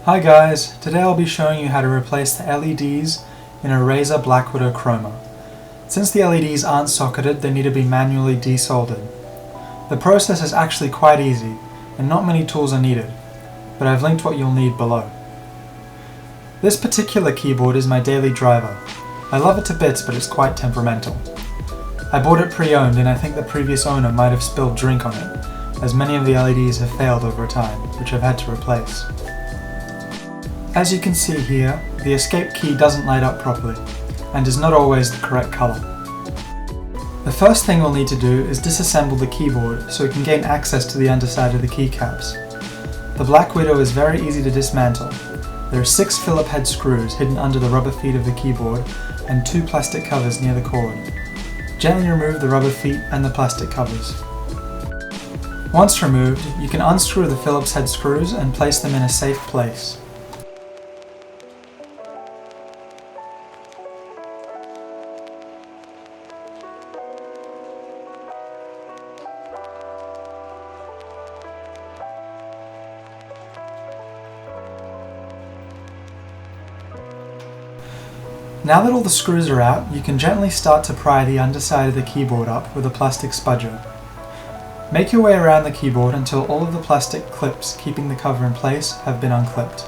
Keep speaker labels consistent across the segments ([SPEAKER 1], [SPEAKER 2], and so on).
[SPEAKER 1] Hi guys, today I'll be showing you how to replace the LEDs in a Razer BlackWidow Chroma. Since the LEDs aren't socketed, they need to be manually desoldered. The process is actually quite easy, and not many tools are needed, but I've linked what you'll need below. This particular keyboard is my daily driver. I love it to bits, but it's quite temperamental. I bought it pre-owned, and I think the previous owner might have spilled drink on it, as many of the LEDs have failed over time, which I've had to replace. As you can see here, the escape key doesn't light up properly, and is not always the correct colour. The first thing we'll need to do is disassemble the keyboard so we can gain access to the underside of the keycaps. The BlackWidow is very easy to dismantle. There are 6 Phillip head screws hidden under the rubber feet of the keyboard and 2 plastic covers near the cord. Gently remove the rubber feet and the plastic covers. Once removed, you can unscrew the Phillips head screws and place them in a safe place. Now that all the screws are out, you can gently start to pry the underside of the keyboard up with a plastic spudger. Make your way around the keyboard until all of the plastic clips keeping the cover in place have been unclipped.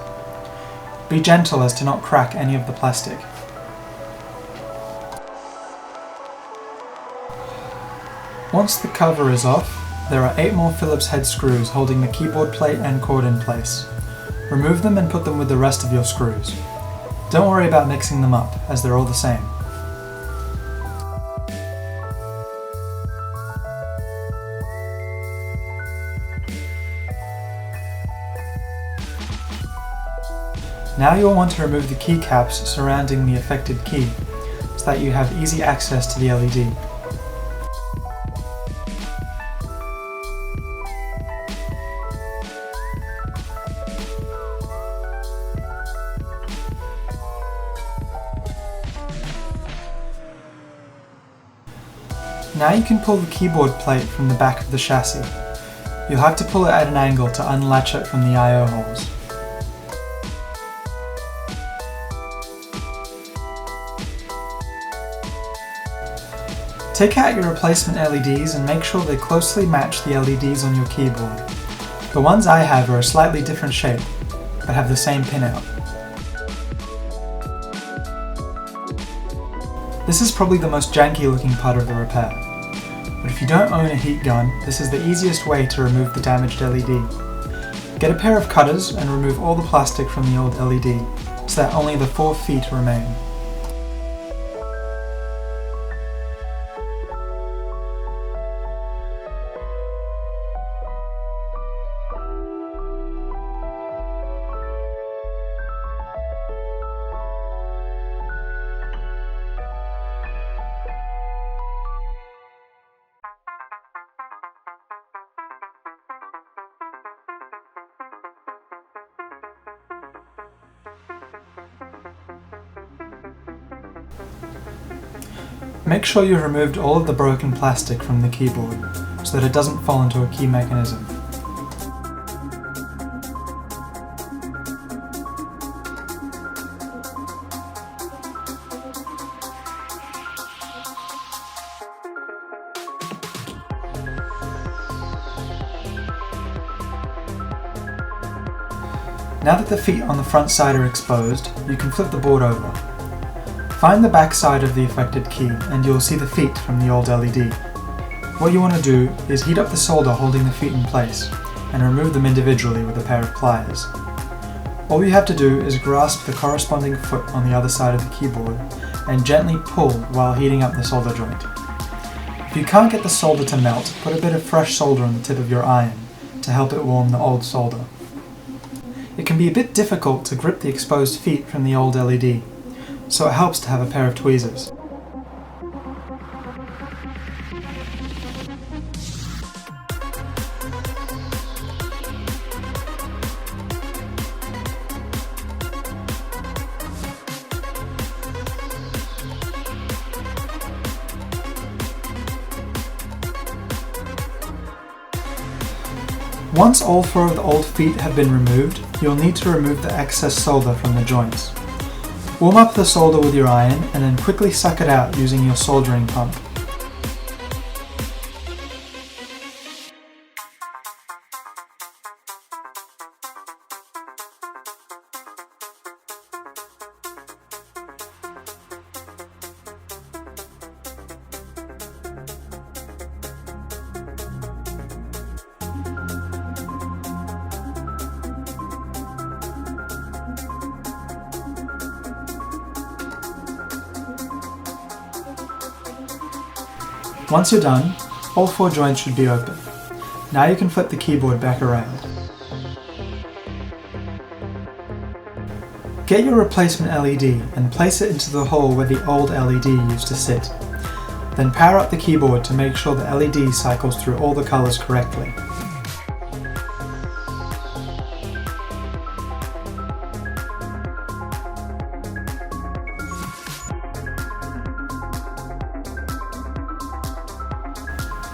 [SPEAKER 1] Be gentle as to not crack any of the plastic. Once the cover is off, there are 8 more Phillips head screws holding the keyboard plate and cord in place. Remove them and put them with the rest of your screws. Don't worry about mixing them up, as they're all the same. Now you'll want to remove the keycaps surrounding the affected key, so that you have easy access to the LED. Now you can pull the keyboard plate from the back of the chassis. You'll have to pull it at an angle to unlatch it from the I/O holes. Take out your replacement LEDs and make sure they closely match the LEDs on your keyboard. The ones I have are a slightly different shape, but have the same pinout. This is probably the most janky looking part of the repair, but if you don't own a heat gun, this is the easiest way to remove the damaged LED. Get a pair of cutters and remove all the plastic from the old LED, so that only the 4 feet remain. Make sure you've removed all of the broken plastic from the keyboard, so that it doesn't fall into a key mechanism. Now that the feet on the front side are exposed, you can flip the board over. Find the back side of the affected key and you'll see the feet from the old LED. What you want to do is heat up the solder holding the feet in place and remove them individually with a pair of pliers. All you have to do is grasp the corresponding foot on the other side of the keyboard and gently pull while heating up the solder joint. If you can't get the solder to melt, put a bit of fresh solder on the tip of your iron to help it warm the old solder. It can be a bit difficult to grip the exposed feet from the old LED, so it helps to have a pair of tweezers. Once all 4 of the old feet have been removed, you'll need to remove the excess solder from the joints. Warm up the solder with your iron and then quickly suck it out using your soldering pump. Once you're done, all 4 joints should be open. Now you can flip the keyboard back around. Get your replacement LED and place it into the hole where the old LED used to sit. Then power up the keyboard to make sure the LED cycles through all the colors correctly.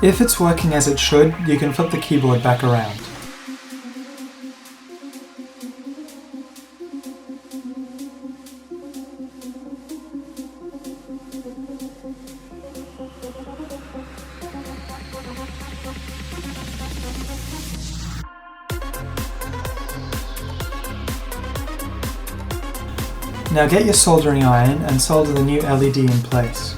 [SPEAKER 1] If it's working as it should, you can flip the keyboard back around. Now get your soldering iron and solder the new LED in place.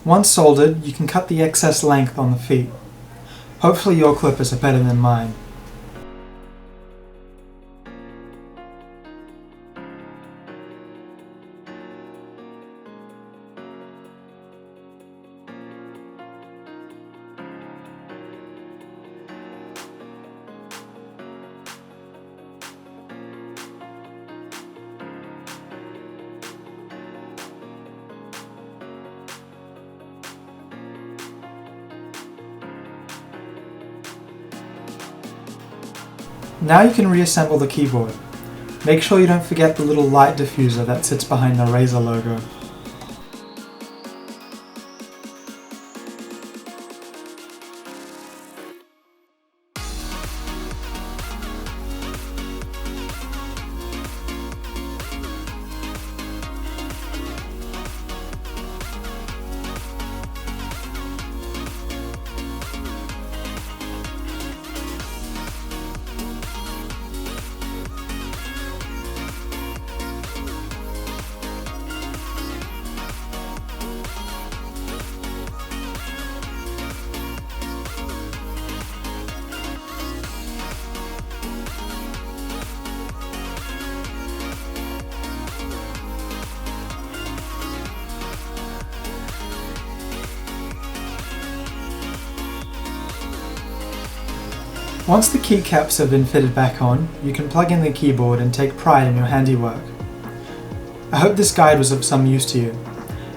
[SPEAKER 1] Once soldered, you can cut the excess length on the feet. Hopefully your clippers are better than mine. Now you can reassemble the keyboard. Make sure you don't forget the little light diffuser that sits behind the Razer logo. Once the keycaps have been fitted back on, you can plug in the keyboard and take pride in your handiwork. I hope this guide was of some use to you,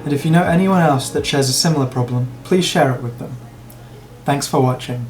[SPEAKER 1] and if you know anyone else that shares a similar problem, please share it with them. Thanks for watching.